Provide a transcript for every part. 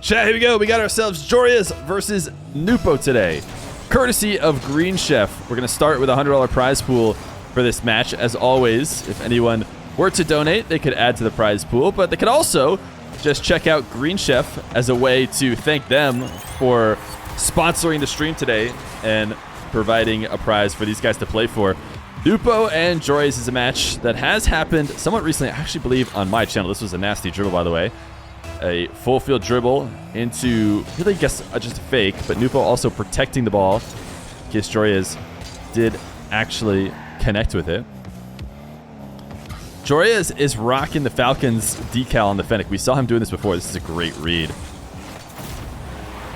Chat, here we go. We got ourselves Joreuz versus Nwpo today. Courtesy of Green Chef. We're going to start with a $100 prize pool for this match. As always, if anyone were to donate, they could add to the prize pool, but they could also just check out Green Chef as a way to thank them for sponsoring the stream today and providing a prize for these guys to play for. Nwpo and Joreuz is a match that has happened somewhat recently. I actually believe on my channel. This was a nasty dribble, by the way. A full field dribble into, really guess just a fake, but Nwpo also protecting the ball in case Joreuz did actually connect with it. Joreuz is rocking the Falcons decal on the Fennec. We saw him doing this before. This is a great read.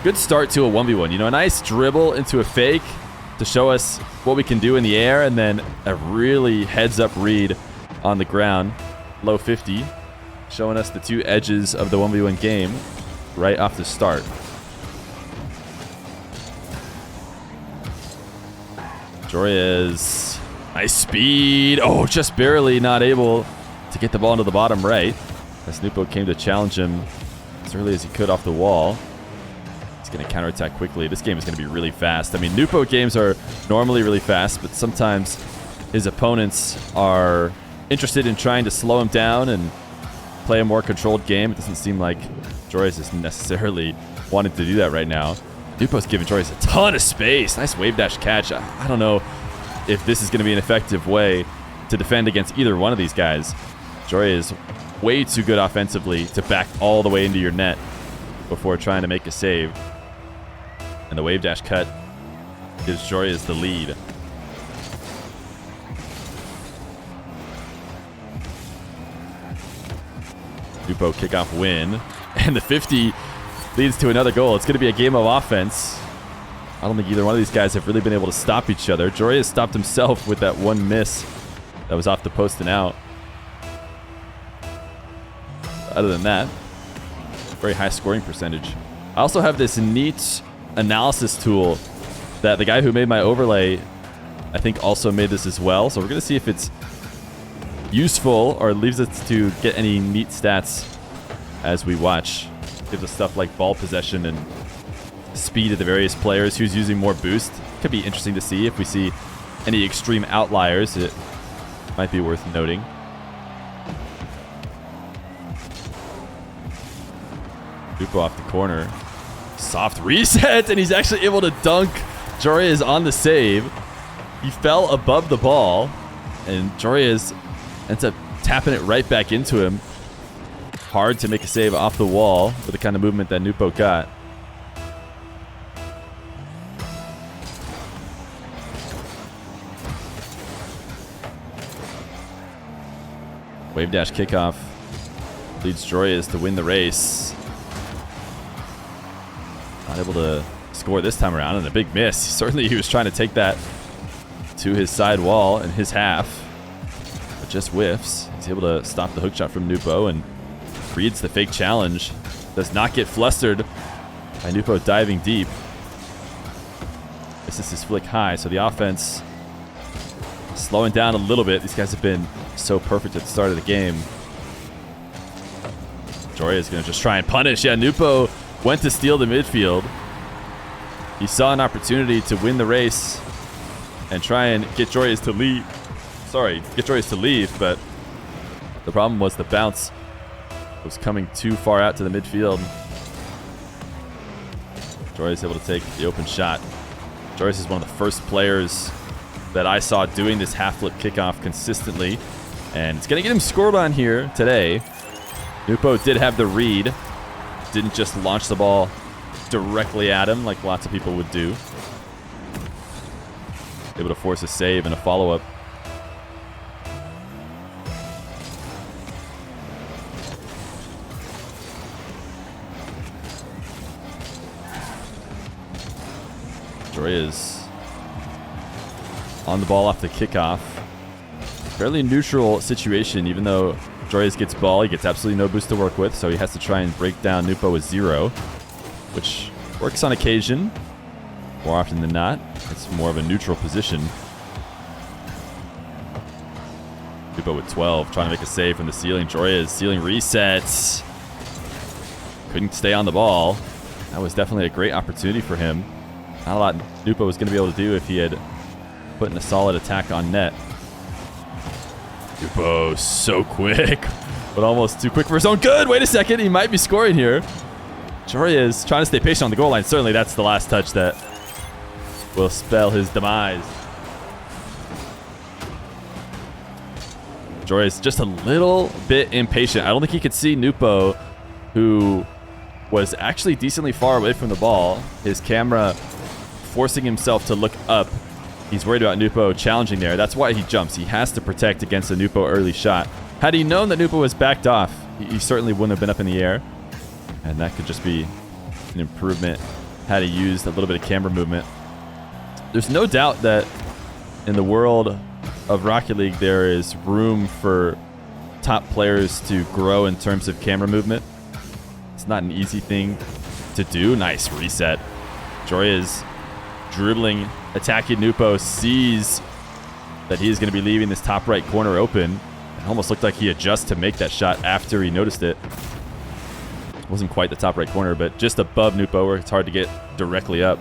Good start to a 1v1. You know, a nice dribble into a fake to show us what we can do in the air, and then a really heads-up read on the ground. Low 50. Showing us the two edges of the 1v1 game right off the start. Joreuz, nice speed. Oh, just barely not able to get the ball into the bottom right. As Nwpo came to challenge him as early as he could off the wall. He's going to counterattack quickly. This game is going to be really fast. I mean, Nwpo games are normally really fast, but sometimes his opponents are interested in trying to slow him down and play a more controlled game. It doesn't seem like Joreuz is necessarily wanting to do that right now. Nwpo's giving Joreuz a ton of space. Nice wave dash catch. I don't know if this is going to be an effective way to defend against either one of these guys. Joreuz way too good offensively to back all the way into your net before trying to make a save. And the wave dash cut gives Joreuz the lead. Nwpo kickoff win, and the 50 leads to another goal. It's going to be a game of offense. I don't think either one of these guys have really been able to stop each other. Joreuz stopped himself with that one miss that was off the post and out. Other than that, very high scoring percentage. I also have this neat analysis tool that the guy who made my overlay, I think, also made this as well. So we're going to see if it's useful or leaves us to get any neat stats as we watch. Gives us stuff like ball possession and speed of the various players, who's using more boost. Could be interesting to see if we see any extreme outliers. It might be worth noting. Nwpo off the corner. Soft reset, and he's actually able to dunk. Joreuz on the save. He fell above the ball, and Joreuz ends up tapping it right back into him. Hard to make a save off the wall with the kind of movement that Nwpo got. Wave dash kickoff leads Joreuz to win the race. Not able to score this time around, and a big miss. Certainly he was trying to take that to his side wall in his half. Just whiffs. He's able to stop the hook shot from Nwpo and reads the fake challenge. Does not get flustered by Nwpo diving deep. This is his flick high, so the offense slowing down a little bit. These guys have been so perfect at the start of the game. Joreuz is going to just try and punish. Yeah, Nwpo went to steal the midfield. He saw an opportunity to win the race and try and get Joreuz to lead. Get Joreuz to leave, but the problem was the bounce was coming too far out to the midfield. Joreuz able to take the open shot. Joreuz is one of the first players that I saw doing this half flip kickoff consistently, and it's going to get him scored on here today. Nwpo did have the read, didn't just launch the ball directly at him like lots of people would do. Able to force a save and a follow-up. Joreuz on the ball off the kickoff. Fairly neutral situation, even though Joreuz gets ball, he gets absolutely no boost to work with, so he has to try and break down Nwpo with 0, which works on occasion. More often than not, it's more of a neutral position. Nwpo with 12, trying to make a save from the ceiling. Joreuz, ceiling resets. couldn't stay on the ball. That was definitely a great opportunity for him. Not a lot Nwpo was going to be able to do if he had put in a solid attack on net. Nwpo so quick, but almost too quick for his own good. Wait a second, he might be scoring here. Joreuz trying to stay patient on the goal line. Certainly that's the last touch that will spell his demise. Joreuz just a little bit impatient. I don't think he could see Nwpo, who was actually decently far away from the ball. His camera forcing himself to look up. He's worried about Nwpo challenging there. That's why he jumps. He has to protect against a Nwpo early shot. Had he known that Nwpo was backed off, he certainly wouldn't have been up in the air. And that could just be an improvement had he used a little bit of camera movement. There's no doubt that in the world of Rocket League, there is room for top players to grow in terms of camera movement. It's not an easy thing to do. Nice reset. Joreuz dribbling, attacking Nwpo, sees that he's going to be leaving this top right corner open. It almost looked like he adjusted to make that shot after he noticed it. It wasn't quite the top right corner, but just above Nwpo where it's hard to get directly up.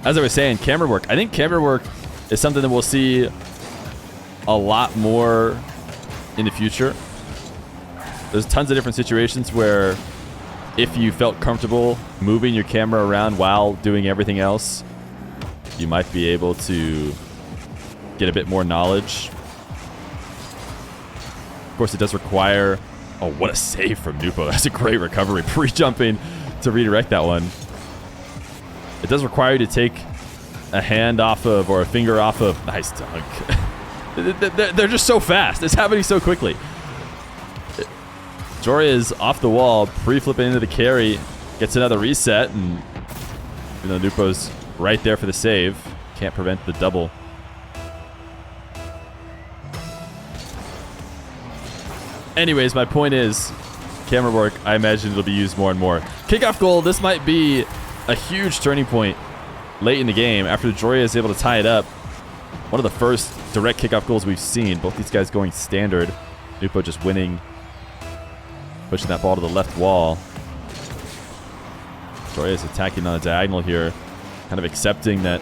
As I was saying, camera work. I think camera work is something that we'll see a lot more in the future. There's tons of different situations where if you felt comfortable moving your camera around while doing everything else, you might be able to get a bit more knowledge. Of course, it does require... Oh, what a save from Nwpo. That's a great recovery. Pre-jumping to redirect that one. It does require you to take a hand off of or a finger off of... Nice dunk. They're just so fast. It's happening so quickly. Joreuz off the wall, pre-flipping into the carry, gets another reset, and even though Nwpo's right there for the save, can't prevent the double. Anyways, my point is, camera work, I imagine it'll be used more and more. Kickoff goal, this might be a huge turning point late in the game after Joreuz is able to tie it up. One of the first direct kickoff goals we've seen. Both these guys going standard. Nwpo just winning, pushing that ball to the left wall. Joreuz attacking on the diagonal here, kind of accepting that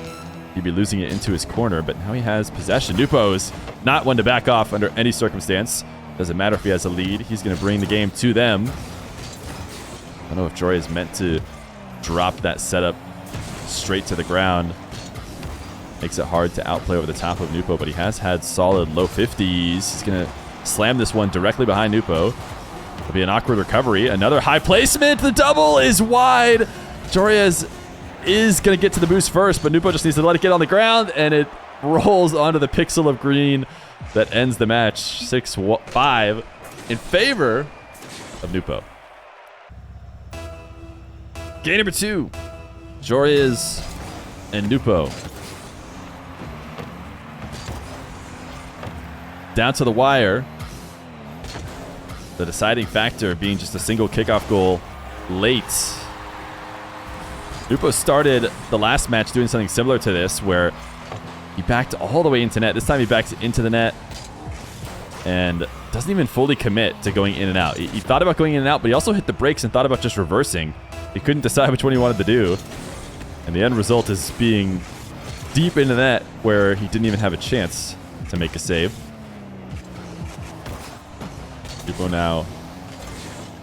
he'd be losing it into his corner, but now he has possession. Nwpo is not one to back off under any circumstance. Doesn't matter if he has a lead. He's going to bring the game to them. I don't know if Joreuz meant to drop that setup straight to the ground. Makes it hard to outplay over the top of Nwpo, but he has had solid low 50s. He's going to slam this one directly behind Nwpo. It'll be an awkward recovery. Another high placement. The double is wide. Joreuz is going to get to the boost first, but Nwpo just needs to let it get on the ground, and it rolls onto the pixel of green that ends the match 6-5 in favor of Nwpo. Game number 2. Joreuz and Nwpo. Down to the wire. The deciding factor being just a single kickoff goal late. Nwpo started the last match doing something similar to this, where he backed all the way into net. This time he backed into the net and doesn't even fully commit to going in and out. He thought about going in and out, but he also hit the brakes and thought about just reversing. He couldn't decide which one he wanted to do. And the end result is being deep into the net where he didn't even have a chance to make a save. Nwpo now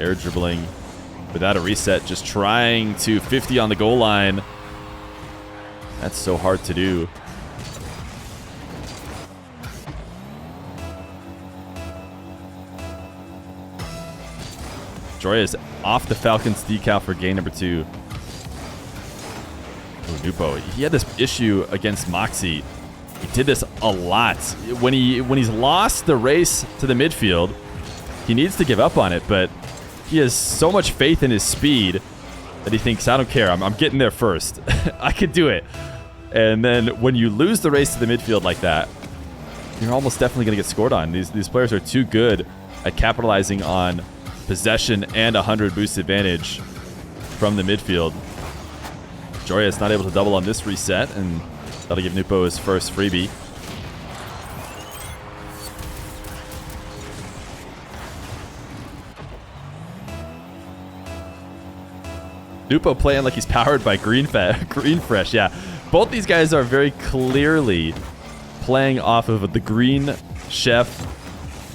air dribbling without a reset, just trying to 50 on the goal line. That's so hard to do. Joreuz off the Falcons decal for game number 2. Oh, Nwpo, he had this issue against Moxie. He did this a lot. When he's lost the race to the midfield, he needs to give up on it, but he has so much faith in his speed that he thinks, I don't care, I'm getting there first. I could do it. And then when you lose the race to the midfield like that, you're almost definitely going to get scored on. These players are too good at capitalizing on possession and 100 boost advantage from the midfield. Joreuz not able to double on this reset, and that'll give Nwpo his first freebie. Nwpo playing like he's powered by Green Fresh. Yeah, both these guys are very clearly playing off of the Green Chef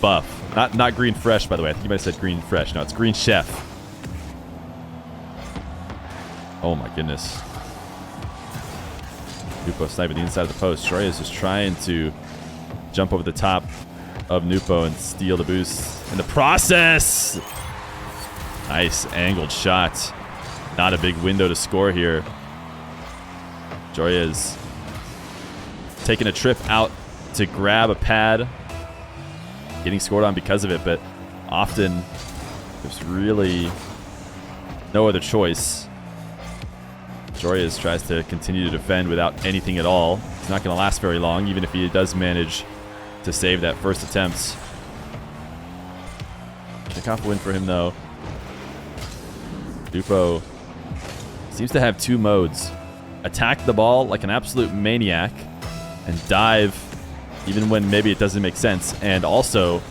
buff. Not Green Fresh, by the way. I think you might have said Green Fresh. No, it's Green Chef. Oh my goodness. Nwpo sniping the inside of the post. Joreuz is trying to jump over the top of Nwpo and steal the boost in the process. Nice angled shot. Not a big window to score here. Joreuz taking a trip out to grab a pad. Getting scored on because of it, but often there's really no other choice. Joreuz tries to continue to defend without anything at all. It's not going to last very long, even if he does manage to save that first attempt. Kickoff win for him, though. Nwpo seems to have two modes. Attack the ball like an absolute maniac and dive even when maybe it doesn't make sense, and also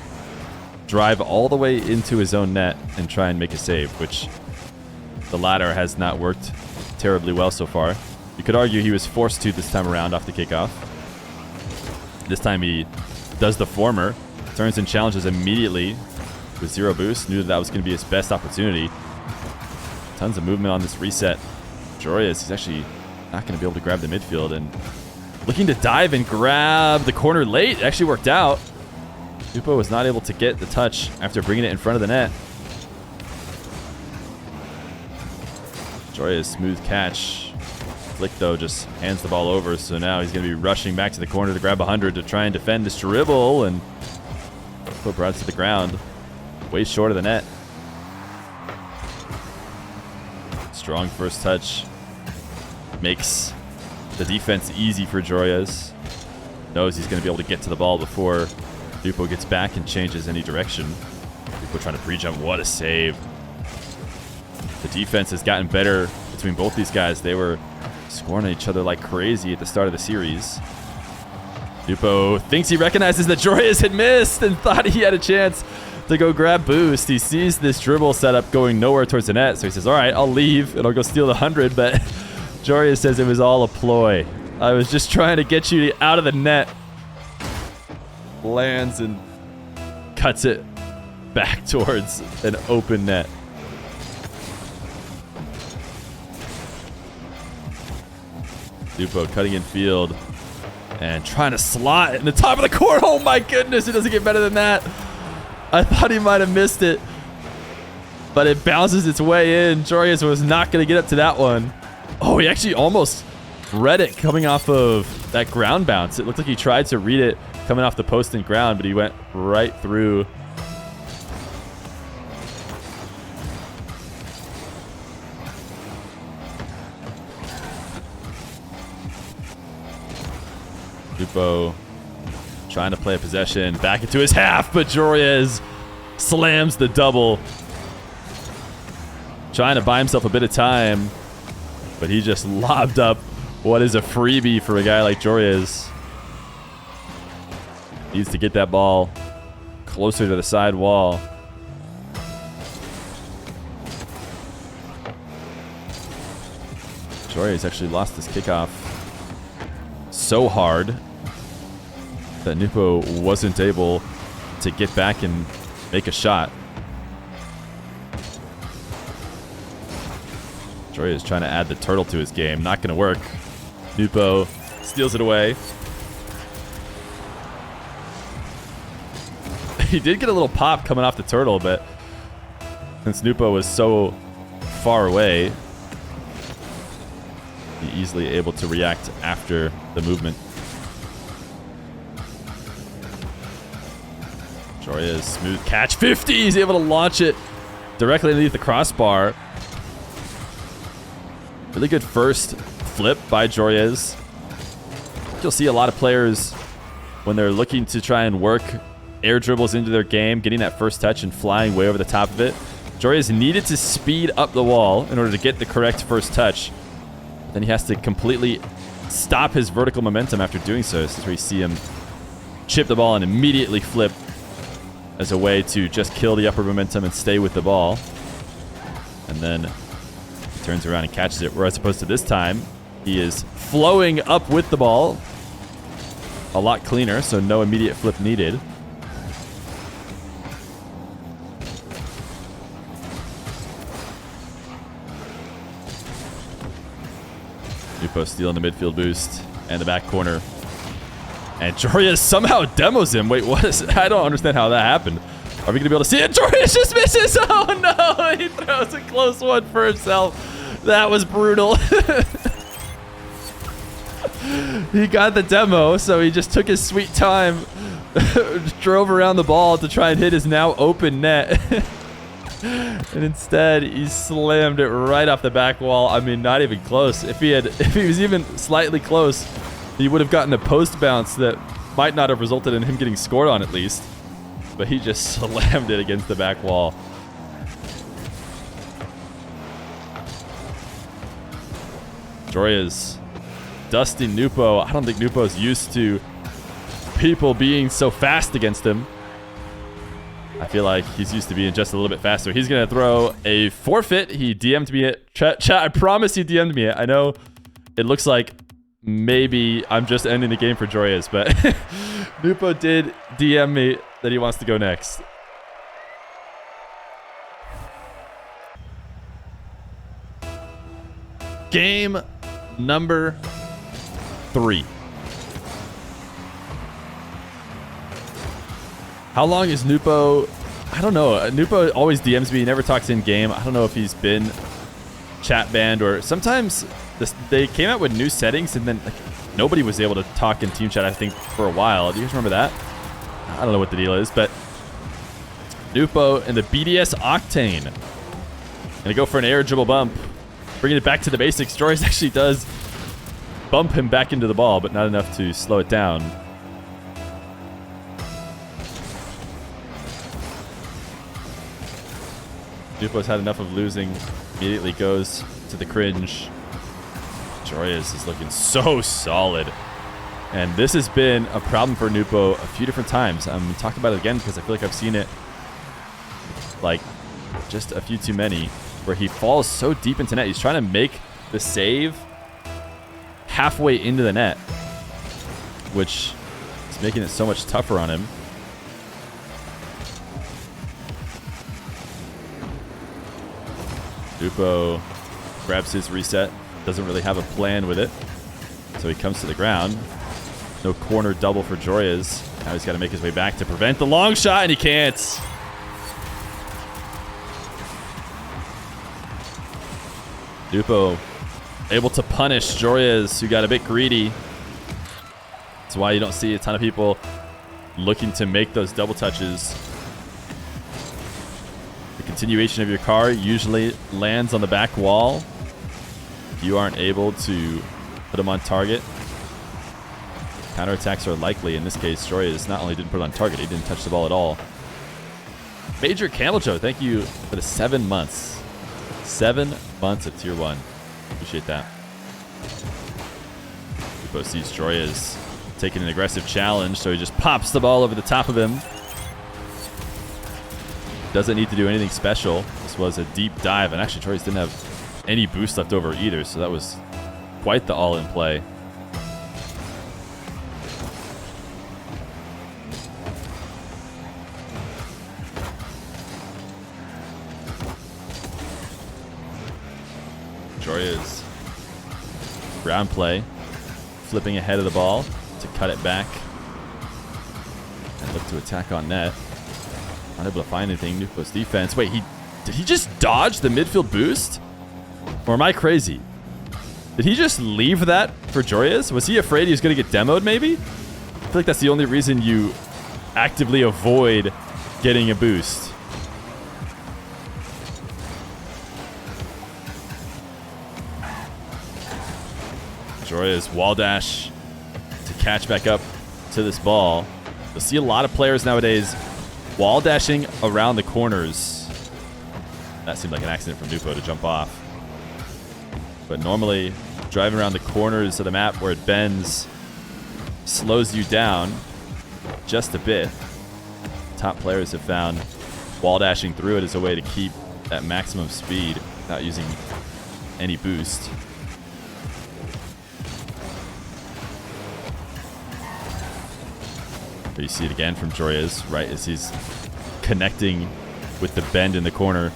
drive all the way into his own net and try and make a save, which the latter has not worked terribly well so far. You could argue he was forced to this time around off the kickoff. This time he does the former, turns and challenges immediately with 0 boost. Knew that was going to be his best opportunity. Tons of movement on this reset. Joreuz is actually not going to be able to grab the midfield, and looking to dive and grab the corner late. It actually worked out. Nwpo was not able to get the touch after bringing it in front of the net. Joreuz, smooth catch. Flick, though, just hands the ball over, so now he's going to be rushing back to the corner to grab 100 to try and defend this dribble, and Nwpo brought it to the ground. Way short of the net. Strong first touch. Makes the defense easy for Joreuz. Knows he's going to be able to get to the ball before Nwpo gets back and changes any direction. Nwpo trying to pre-jump. What a save. The defense has gotten better between both these guys. They were scoring at each other like crazy at the start of the series. Nwpo thinks he recognizes that Joreuz had missed and thought he had a chance to go grab boost. He sees this dribble setup going nowhere towards the net, so he says, all right, I'll leave and I'll go steal the 100, but Joreuz says it was all a ploy. I was just trying to get you out of the net. Lands and cuts it back towards an open net. Nwpo cutting in field and trying to slot in the top of the court. Oh my goodness, it doesn't get better than that. I thought he might have missed it, but it bounces its way in. Joreuz was not going to get up to that one. Oh, he actually almost read it coming off of that ground bounce. It looked like he tried to read it coming off the post and ground, but he went right through. Nwpo trying to play a possession back into his half, but Joreuz slams the double. Trying to buy himself a bit of time, but he just lobbed up what is a freebie for a guy like Joreuz. Needs to get that ball closer to the side wall. Joreuz actually lost this kickoff so hard that Nwpo wasn't able to get back and make a shot. Joreuz trying to add the turtle to his game. Not going to work. Nwpo steals it away. He did get a little pop coming off the turtle, but since Nwpo was so far away, he easily able to react after the movement. Joreuz, smooth catch. 50! He's able to launch it directly underneath the crossbar. Really good first flip by Joreuz. You'll see a lot of players when they're looking to try and work air dribbles into their game, getting that first touch and flying way over the top of it. Joreuz needed to speed up the wall in order to get the correct first touch. Then he has to completely stop his vertical momentum after doing so. This is where you see him chip the ball and immediately flip as a way to just kill the upper momentum and stay with the ball. And then turns around and catches it, whereas opposed to this time, he is flowing up with the ball. A lot cleaner, so no immediate flip needed. Nwpo stealing the midfield boost and the back corner. And Joreuz somehow demos him. Wait, what is... I don't understand how that happened. Are we going to be able to see it? Joreuz just misses. Oh, no. He throws a close one for himself. That was brutal. He got the demo, so he just took his sweet time. Drove around the ball to try and hit his now open net. And instead, he slammed it right off the back wall. I mean, not even close. If he was even slightly close, he would have gotten a post bounce that might not have resulted in him getting scored on at least. But he just slammed it against the back wall. Joreuz dusting Nwpo. I don't think Nwpo's used to people being so fast against him. I feel like he's used to being just a little bit faster. He's going to throw a forfeit. He DM'd me it. Chat, I promise he DM'd me it. I know it looks like maybe I'm just ending the game for Joreuz, but Nwpo did DM me that he wants to go next. Game number 3. How long is Nwpo? I don't know. Nwpo always DMs me. He never talks in game. I don't know if he's been chat banned or sometimes they came out with new settings and then like, nobody was able to talk in team chat, I think, for a while. Do you guys remember that? I don't know what the deal is, but Nwpo and the BDS Octane. Gonna go for an air dribble bump. Bringing it back to the basics. Joreuz actually does bump him back into the ball, but not enough to slow it down. Nwpo's had enough of losing. Immediately goes to the cringe. Joreuz is looking so solid. And this has been a problem for Nwpo a few different times. I'm talking about it again because I feel like I've seen it like just a few too many, where he falls so deep into net. He's trying to make the save halfway into the net, which is making it so much tougher on him. Nwpo grabs his reset. Doesn't really have a plan with it. So he comes to the ground. No corner double for Joreuz. Now he's got to make his way back to prevent the long shot, and he can't. Nwpo able to punish Joreuz, who got a bit greedy. That's why you don't see a ton of people looking to make those double touches. The continuation of your car usually lands on the back wall. If you aren't able to put him on target, counterattacks are likely. In this case, Joreuz not only didn't put it on target, he didn't touch the ball at all. Major Camel Joe, thank you for the 7 months. 7 months of Tier 1. Appreciate that. Nwpo sees Joreuz taking an aggressive challenge, so he just pops the ball over the top of him. Doesn't need to do anything special. This was a deep dive, and actually Joreuz didn't have any boost left over either, so that was quite the all-in play. Joreuz, ground play, flipping ahead of the ball to cut it back and look to attack on net. Unable to find anything. Nwpo's defense. Wait, did he just dodge the midfield boost? Or am I crazy? Did he just leave that for Joreuz? Was he afraid he was going to get demoed maybe? I feel like that's the only reason you actively avoid getting a boost. Joreuz wall dash to catch back up to this ball. You'll see a lot of players nowadays wall dashing around the corners. That seemed like an accident from Nwpo to jump off. But normally, driving around the corners of the map where it bends slows you down just a bit. Top players have found wall dashing through it as a way to keep that maximum speed without using any boost. There you see it again from Joreuz, right as he's connecting with the bend in the corner,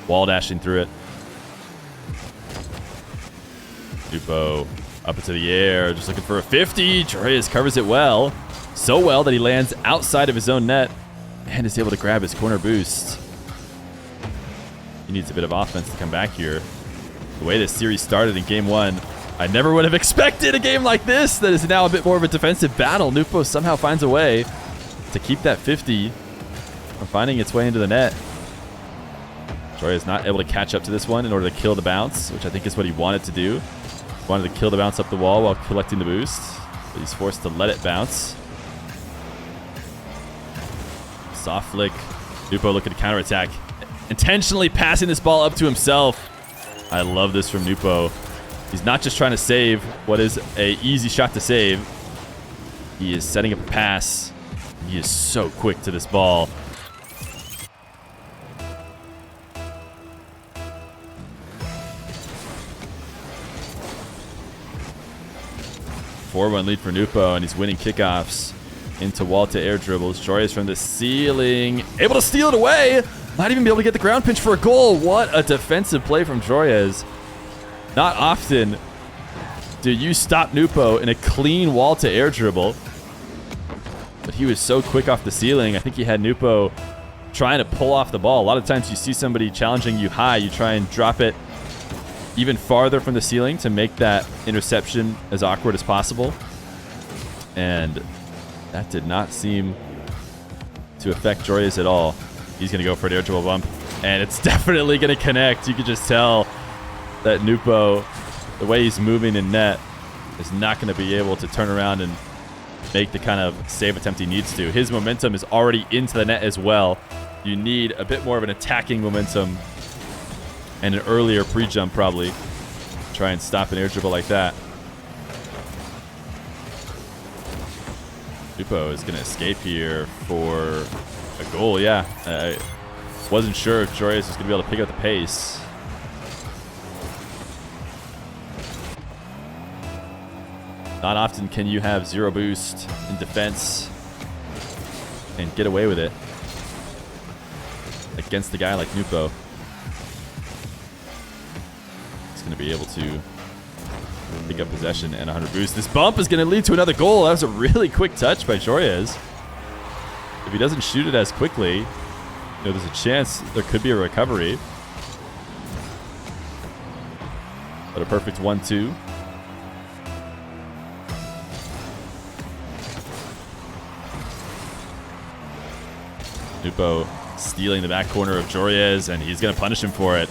wall dashing through it. Nwpo up into the air, just looking for a 50. Joreuz covers it well. So well that he lands outside of his own net and is able to grab his corner boost. He needs a bit of offense to come back here. The way this series started in game 1, I never would have expected a game like this that is now a bit more of a defensive battle. Nwpo somehow finds a way to keep that 50 from finding its way into the net. Joreuz not able to catch up to this one in order to kill the bounce, which I think is what he wanted to do. Wanted to kill the bounce up the wall while collecting the boost, but he's forced to let it bounce. Soft flick. Nwpo looking to counterattack. Intentionally passing this ball up to himself. I love this from Nwpo. He's not just trying to save what is a easy shot to save. He is setting up a pass. He is so quick to this ball. Four-one lead for Nwpo, and he's winning kickoffs into wall to air dribbles. Joreuz from the ceiling, able to steal it away. Might even be able to get the ground pinch for a goal. What a defensive play from Joreuz. Not often do you stop Nwpo in a clean wall to air dribble, but he was so quick off the ceiling. I think he had Nwpo trying to pull off the ball. A lot of times you see somebody challenging you high, you try and drop it even farther from the ceiling to make that interception as awkward as possible. And that did not seem to affect Joreuz at all. He's going to go for an air dribble bump, and it's definitely going to connect. You can just tell that Nwpo, the way he's moving in net, is not going to be able to turn around and make the kind of save attempt he needs to. His momentum is already into the net as well. You need a bit more of an attacking momentum and an earlier pre-jump probably. Try and stop an air dribble like that. Nwpo is going to escape here for a goal, yeah. I wasn't sure if Joreuz was going to be able to pick up the pace. Not often can you have zero boost in defense and get away with it against a guy like Nwpo. He's going to be able to pick up possession and 100 boost. This bump is going to lead to another goal. That was a really quick touch by Joreuz. If he doesn't shoot it as quickly, you know, there's a chance there could be a recovery. But a perfect 1-2. Nwpo stealing the back corner of Joreuz, and he's going to punish him for it.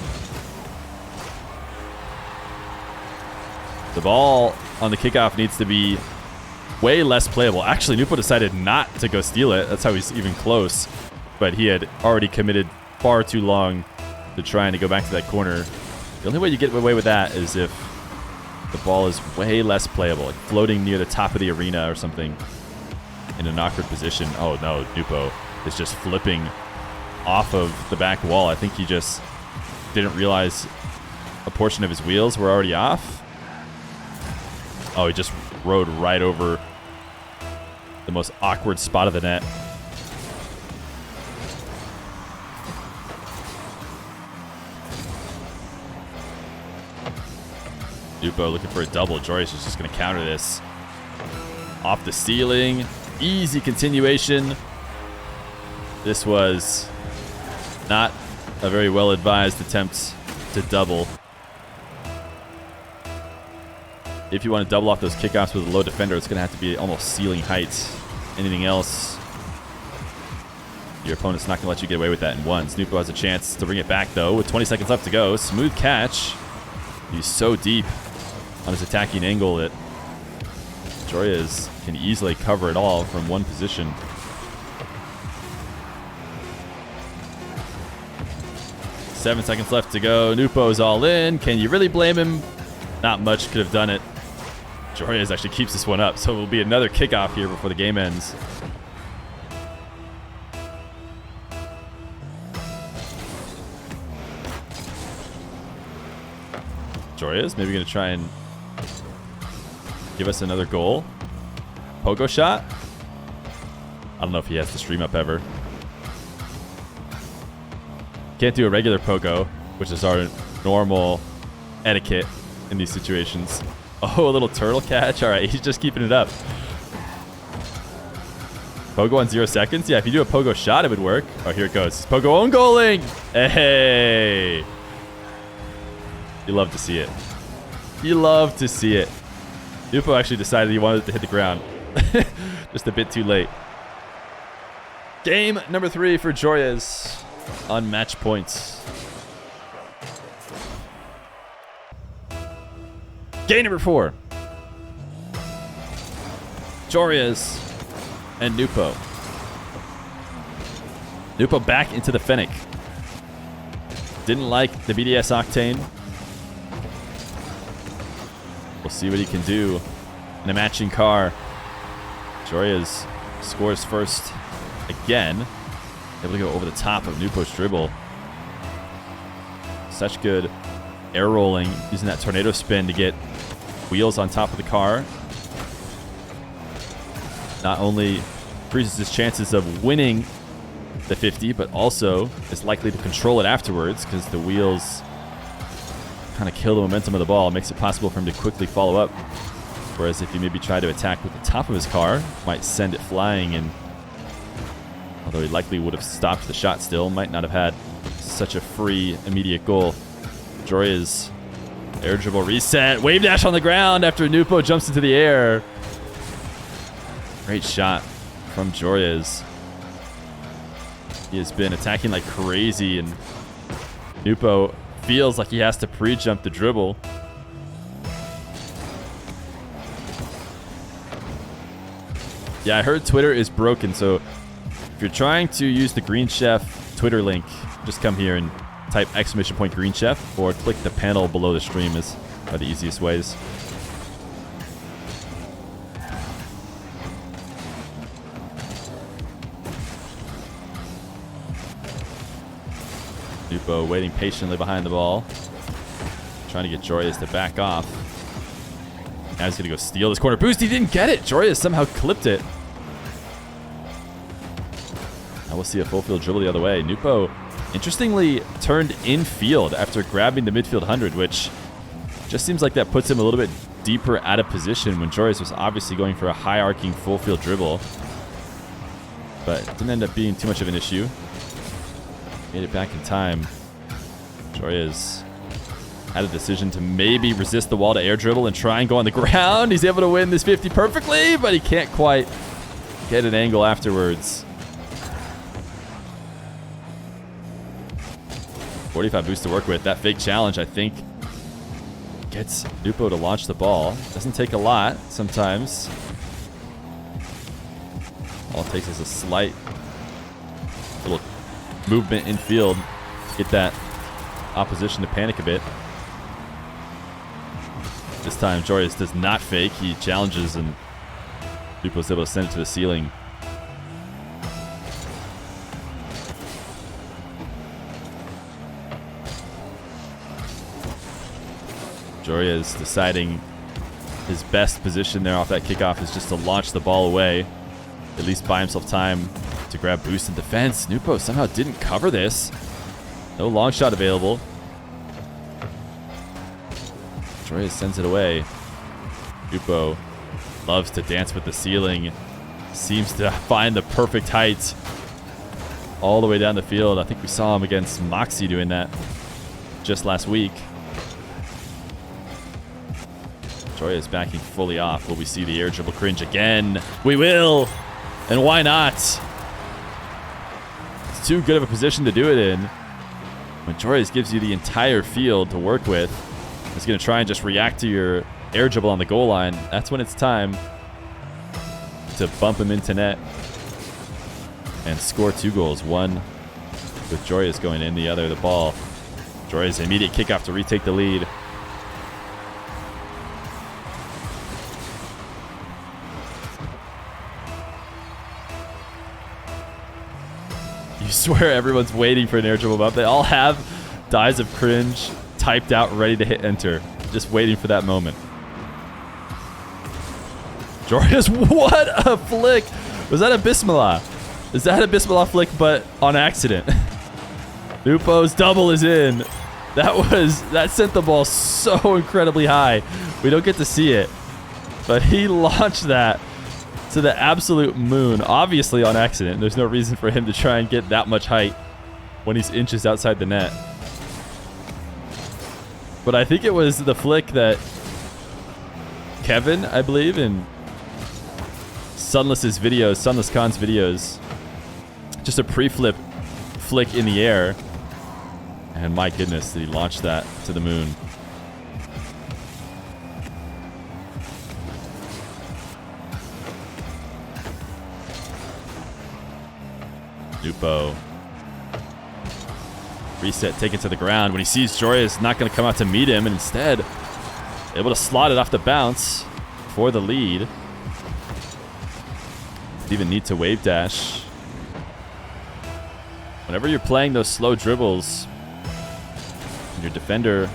The ball on the kickoff needs to be way less playable. Actually, Nwpo decided not to go steal it. That's how he's even close. But he had already committed far too long to trying to go back to that corner. The only way you get away with that is if the ball is way less playable, like floating near the top of the arena or something in an awkward position. Oh no, Nwpo is just flipping off of the back wall. I think he just didn't realize a portion of his wheels were already off. Oh, he just rode right over the most awkward spot of the net. Nwpo looking for a double. Joreuz is just going to counter this. Off the ceiling. Easy continuation. This was not a very well-advised attempt to double. If you want to double off those kickoffs with a low defender, it's going to have to be almost ceiling height. Anything else, your opponent's not going to let you get away with that in ones. Nwpo has a chance to bring it back, though, with 20 seconds left to go. Smooth catch. He's so deep on his attacking angle that Joreuz can easily cover it all from one position. Seven seconds left to go. Nwpo's all in. Can you really blame him? Not much could have done it. Joreuz actually keeps this one up, so it will be another kickoff here before the game ends. Joreuz maybe going to try and give us another goal. Pogo shot. I don't know if he has the stream up ever. Can't do a regular pogo, which is our normal etiquette in these situations. Oh, a little turtle catch. All right, he's just keeping it up. Pogo on 0 seconds? Yeah, if you do a pogo shot, it would work. Oh, here it goes. Pogo own goaling. Hey. You love to see it. You love to see it. Nwpo actually decided he wanted to hit the ground. Just a bit too late. Game number 3 for Joreuz on match points. Game number 4. Joreuz and Nwpo. Nwpo back into the Fennec. Didn't like the BDS Octane. We'll see what he can do in a matching car. Joreuz scores first again. Able to go over the top of Nwpo's dribble. Such good air rolling, using that tornado spin to get wheels on top of the car. Not only increases his chances of winning the 50, but also is likely to control it afterwards because the wheels kind of kill the momentum of the ball. It makes it possible for him to quickly follow up. Whereas if you maybe try to attack with the top of his car, might send it flying, and although he likely would have stopped the shot still, might not have had such a free immediate goal. Joreuz air dribble reset. Wave dash on the ground after Nwpo jumps into the air. Great shot from Joreuz. He has been attacking like crazy, and Nwpo feels like he has to pre-jump the dribble. Yeah, I heard Twitter is broken, so if you're trying to use the Green Chef Twitter link, just come here and type !Green Chef or click the panel below the stream are the easiest ways. Nwpo waiting patiently behind the ball, trying to get Joreuz to back off. Now he's going to go steal this corner boost. He didn't get it. Joreuz somehow clipped it. Now we'll see a full field dribble the other way. Nwpo, interestingly, turned infield after grabbing the midfield 100, which just seems like that puts him a little bit deeper out of position when Joreuz was obviously going for a high arcing full field dribble. But it didn't end up being too much of an issue. Made it back in time. Joreuz had a decision to maybe resist the wall to air dribble and try and go on the ground. He's able to win this 50 perfectly, but he can't quite get an angle afterwards. 45 boost to work with. That fake challenge, I think, gets Nwpo to launch the ball. Doesn't take a lot sometimes. All it takes is a slight little movement in field to get that opposition to panic a bit. This time Joreuz does not fake. He challenges, and Nwpo's able to send it to the ceiling. Joreuz deciding his best position there off that kickoff is just to launch the ball away. At least buy himself time to grab boost in defense. Nwpo somehow didn't cover this. No long shot available. Joreuz sends it away. Nwpo loves to dance with the ceiling. Seems to find the perfect height all the way down the field. I think we saw him against Moxie doing that just last week. Joreuz backing fully off. Will we see the air dribble cringe again? We will! And why not? It's too good of a position to do it in. When Joreuz gives you the entire field to work with, he's going to try and just react to your air dribble on the goal line. That's when it's time to bump him into net and score 2 goals. One with Joreuz going in, the other the ball. Joreuz immediate kickoff to retake the lead. You swear everyone's waiting for an air dribble bump. They all have dies of cringe typed out ready to hit enter. just waiting for that moment. Joreuz, what a flick. Was that a Bismillah? Is that a Bismillah flick, but on accident? Nwpo's double is in. That sent the ball so incredibly high. We don't get to see it, but he launched that to the absolute moon, obviously on accident. There's no reason for him to try and get that much height when he's inches outside the net. But I think it was the flick that Kevin, I believe, in Sunless Khan's videos, just a pre-flip flick in the air. And my goodness, did he launch that to the moon. Nwpo. Reset, take it to the ground. When he sees Joreuz not going to come out to meet him, and instead able to slot it off the bounce for the lead. Didn't even need to wave dash. Whenever you're playing those slow dribbles, and your defender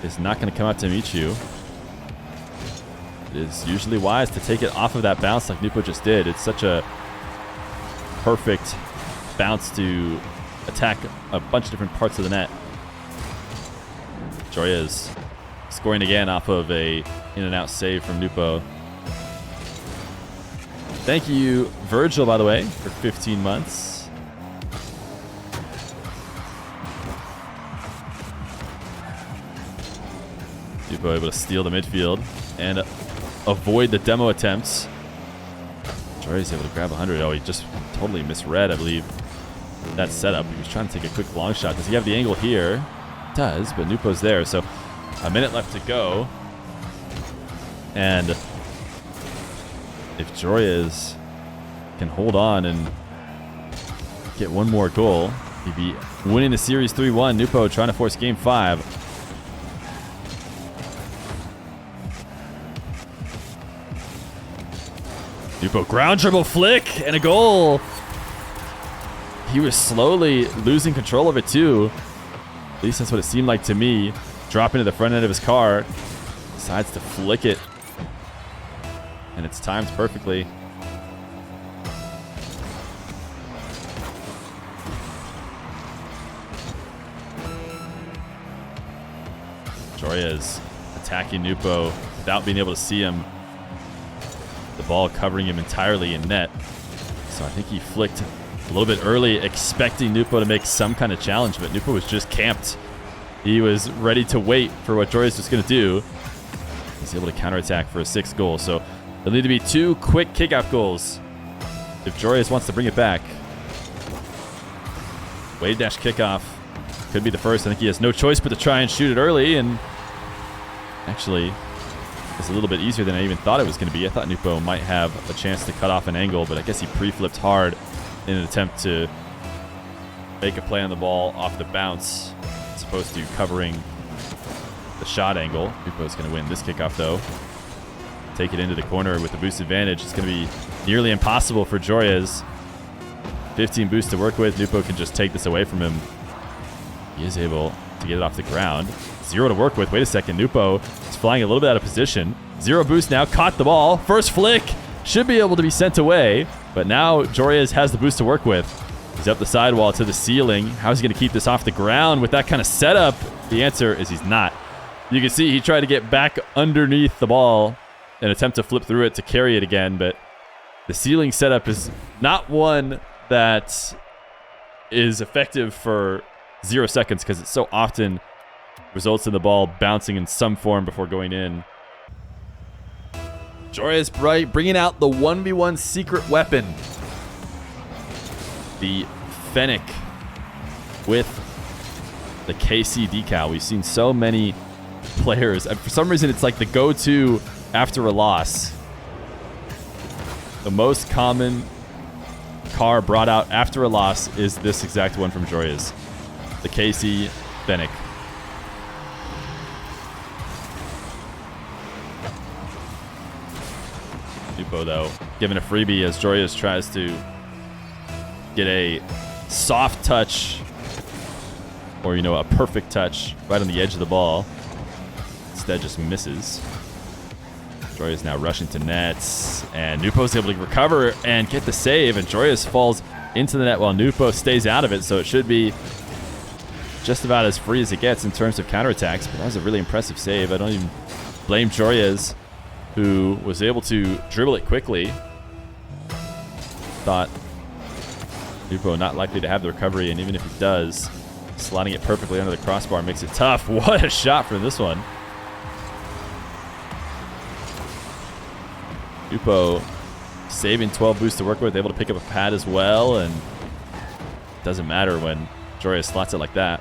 is not going to come out to meet you, it is usually wise to take it off of that bounce like Nwpo just did. It's such a perfect bounce to attack a bunch of different parts of the net. Joreuz scoring again off of a in-and-out save from Nwpo. Thank you, Virgil, by the way, for 15 months. Nwpo able to steal the midfield and avoid the demo attempts. Joreuz able to grab 100. Oh, he just totally misread, I believe, that setup. He was trying to take a quick long shot. Does he have the angle here? Does, but Nwpo's there. So a minute left to go. And if Joreuz can hold on and get one more goal, he'd be winning the series 3-1. Nwpo trying to force game 5. Nwpo ground dribble flick and a goal. He was slowly losing control of it too. At least that's what it seemed like to me. Dropping to the front end of his car. Decides to flick it. And it's timed perfectly. Joreuz attacking Nwpo without being able to see him. The ball covering him entirely in net. So I think he flicked a little bit early, expecting Nwpo to make some kind of challenge, but Nwpo was just camped. He was ready to wait for what Joreuz was going to do. He's able to counterattack for a 6th goal. So there'll need to be 2 quick kickoff goals if Joreuz wants to bring it back. Wave dash kickoff could be the first. I think he has no choice but to try and shoot it early, and actually it's a little bit easier than I even thought it was going to be. I thought Nwpo might have a chance to cut off an angle, but I guess he pre-flipped hard in an attempt to make a play on the ball off the bounce, as opposed to covering the shot angle. Nwpo's going to win this kickoff, though. Take it into the corner with the boost advantage. It's going to be nearly impossible for Joreuz. 15 boosts to work with. Nwpo can just take this away from him. He is able to get it off the ground. 0 to work with. Wait a second. Nwpo is flying a little bit out of position. 0 boost now. Caught the ball. First flick. Should be able to be sent away. But now Joreuz has the boost to work with. He's up the sidewall to the ceiling. How is he going to keep this off the ground with that kind of setup? The answer is he's not. You can see he tried to get back underneath the ball and attempt to flip through it to carry it again. But the ceiling setup is not one that is effective for 0 seconds, because it so often results in the ball bouncing in some form before going in. Joreuz bringing out the 1v1 secret weapon. The Fennec with the KC decal. We've seen so many players. For some reason, it's like the go-to after a loss. The most common car brought out after a loss is this exact one from Joreuz. The KC Fennec. Nwpo, though, given a freebie as Joreuz tries to get a soft touch, or, a perfect touch right on the edge of the ball. instead just misses. Joreuz now rushing to nets, and Nwpo's able to recover and get the save, and Joreuz falls into the net while Nwpo stays out of it, so it should be just about as free as it gets in terms of counterattacks. But that was a really impressive save. I don't even blame Joreuz, who was able to dribble it quickly. Thought Nwpo not likely to have the recovery, and even if he does, sliding it perfectly under the crossbar makes it tough. What a shot for this one. Nwpo saving 12 boosts to work with, able to pick up a pad as well, and it doesn't matter when Joreuz slots it like that.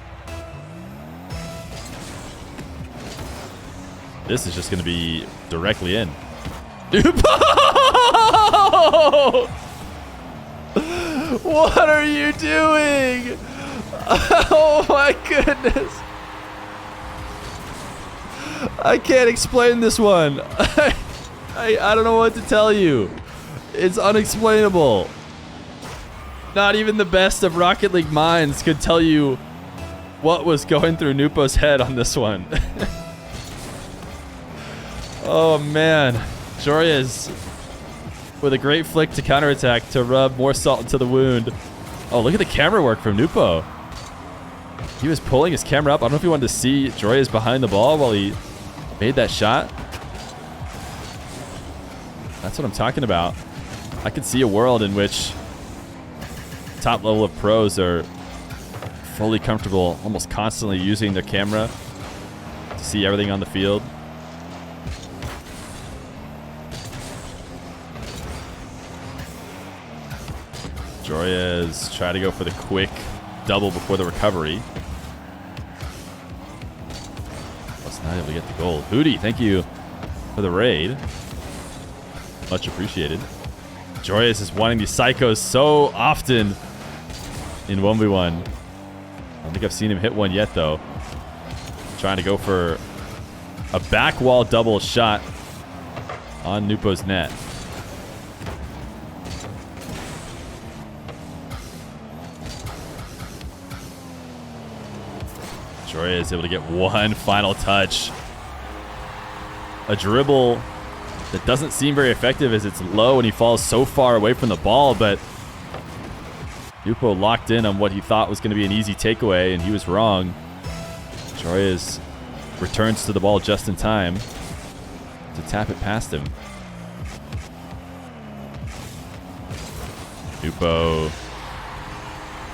This is just going to be directly in. Nwpo! What are you doing? Oh my goodness. I can't explain this one. I don't know what to tell you. It's unexplainable. Not even the best of Rocket League minds could tell you what was going through Nwpo's head on this one. Oh man. Joreuz with a great flick to counterattack to rub more salt into the wound. Oh, look at the camera work from Nwpo. He was pulling his camera up. I don't know if he wanted to see Joreuz behind the ball while he made that shot. That's what I'm talking about. I could see a world in which top level of pros are fully comfortable, almost constantly using their camera to see everything on the field. Joreuz try to go for the quick double before the recovery. Was not able to get the goal. Hootie, thank you for the raid. Much appreciated. Joreuz is wanting these psychos so often in 1v1. I don't think I've seen him hit one yet, though. Trying to go for a back wall double shot on Nwpo's net. Joreuz able to get one final touch. A dribble that doesn't seem very effective as it's low and he falls so far away from the ball, but Nwpo locked in on what he thought was going to be an easy takeaway, and he was wrong. Joreuz returns to the ball just in time to tap it past him. Nwpo,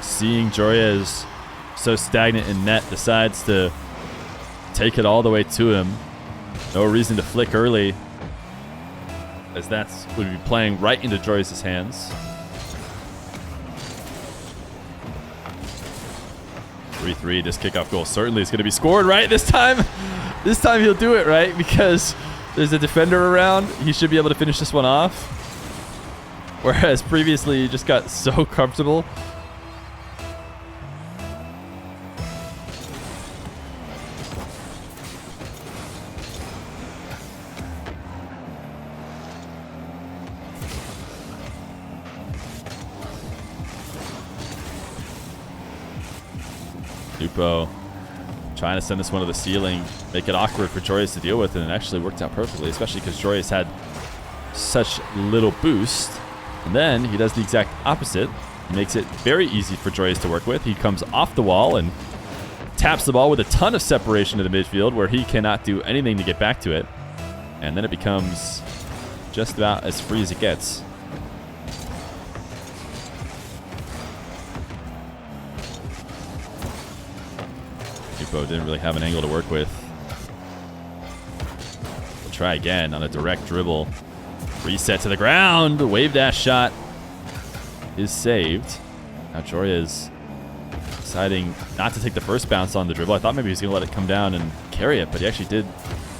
seeing Joreuz so stagnant in net, decides to take it all the way to him. No reason to flick early, as that's would be playing right into Joreuz's hands. 3-3, this kickoff goal certainly is going to be scored right this time. This time he'll do it right because there's a defender around. He should be able to finish this one off. Whereas previously he just got so comfortable. Nwpo trying to send this one to the ceiling, make it awkward for Joreuz to deal with, and it actually worked out perfectly, especially because Joreuz had such little boost. And then he does the exact opposite. He makes it very easy for Joreuz to work with. He comes off the wall and taps the ball with a ton of separation to the midfield where he cannot do anything to get back to it. And then it becomes just about as free as it gets. Nwpo didn't really have an angle to work with. We'll try again on a direct dribble. Reset to the ground. The wave dash shot is saved. Now Joreuz deciding not to take the first bounce on the dribble. I thought maybe he was going to let it come down and carry it, but he actually did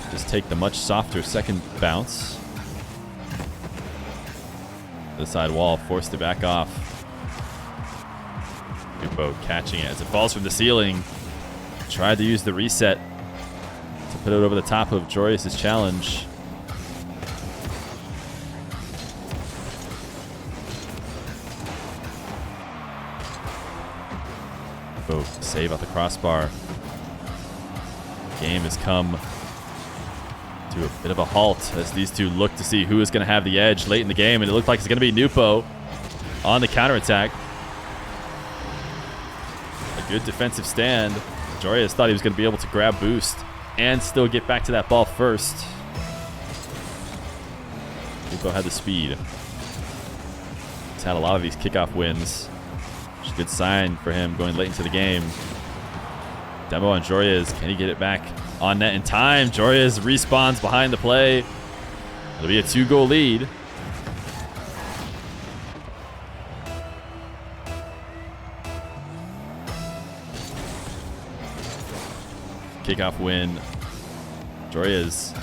just take the much softer second bounce. The side wall forced it back off. Nwpo catching it as it falls from the ceiling. Tried to use the reset to put it over the top of Joreuz's challenge. Nwpo save out the crossbar. Game has come to a bit of a halt as these two look to see who is going to have the edge late in the game. And it looked like it's going to be Nwpo on the counterattack. A good defensive stand. Joreuz thought he was going to be able to grab boost and still get back to that ball first. Nwpo had the speed. He's had a lot of these kickoff wins, which is a good sign for him going late into the game. Demo on Joreuz. Can he get it back on net in time? Joreuz respawns behind the play. It'll be a 2-goal lead. Kickoff win. Joreuz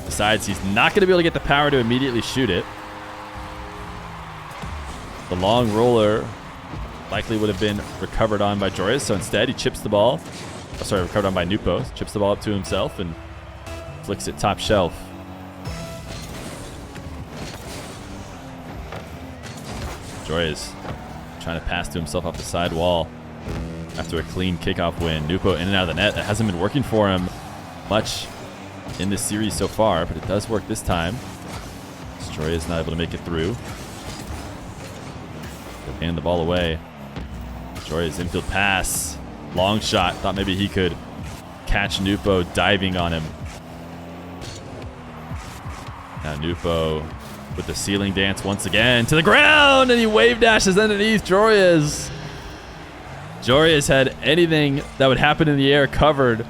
decides he's not going to be able to get the power to immediately shoot it. The long roller likely would have been recovered on by Joreuz, so instead he chips the ball. Oh, sorry, recovered on by Nwpo. Chips the ball up to himself and flicks it top shelf. Joreuz trying to pass to himself off the side wall after a clean kickoff win. Nwpo in and out of the net. That hasn't been working for him much in this series so far, but it does work this time. Joreuz not able to make it through. They'll hand the ball away. Joreuz infield pass. Long shot. Thought maybe he could catch Nwpo diving on him. Now Nwpo with the ceiling dance once again to the ground, and he wave dashes underneath Joreuz. Joreuz had anything that would happen in the air covered,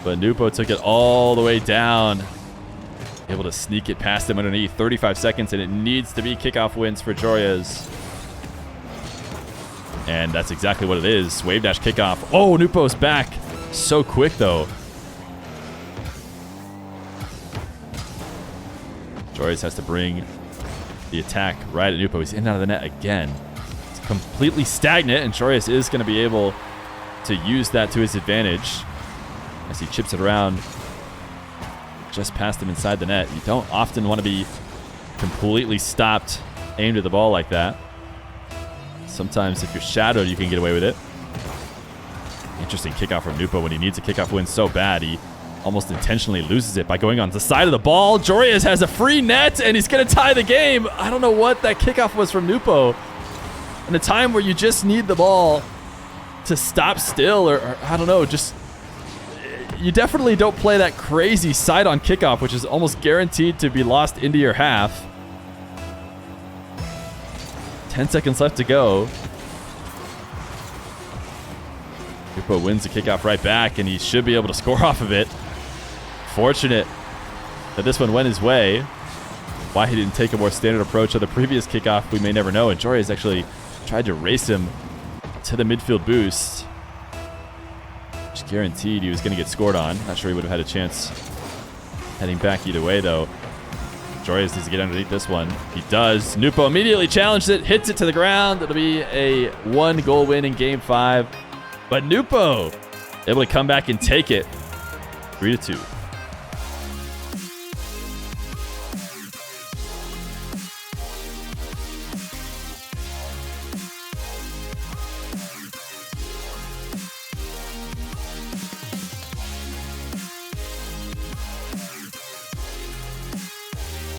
but Nwpo took it all the way down. Able to sneak it past him underneath. 35 seconds, and it needs to be kickoff wins for Joreuz. And that's exactly what it is. Wave dash kickoff. Oh, Nwpo's back. So quick, though. Joreuz has to bring the attack right at Nwpo. He's in and out of the net again. It's completely stagnant, and Joreuz is going to be able to use that to his advantage as he chips it around just past him inside the net. You don't often want to be completely stopped, aimed at the ball like that. Sometimes if you're shadowed, you can get away with it. Interesting kickoff from Nwpo when he needs a kickoff win so bad. He almost intentionally loses it by going on the side of the ball. Joreuz has a free net, and he's going to tie the game. I don't know what that kickoff was from Nwpo. In a time where you just need the ball to stop still, or I don't know, just... You definitely don't play that crazy side-on kickoff, which is almost guaranteed to be lost into your half. 10 seconds left to go. Nwpo wins the kickoff right back, and he should be able to score off of it. Fortunate that this one went his way. Why he didn't take a more standard approach to the previous kickoff, we may never know. And Joreuz actually tried to race him to the midfield boost, which guaranteed he was going to get scored on. Not sure he would have had a chance heading back either way, though. Joreuz needs to get underneath this one. He does. Nwpo immediately challenges it, hits it to the ground. It'll be a 1-goal win in Game 5. But Nwpo able to come back and take it 3-2.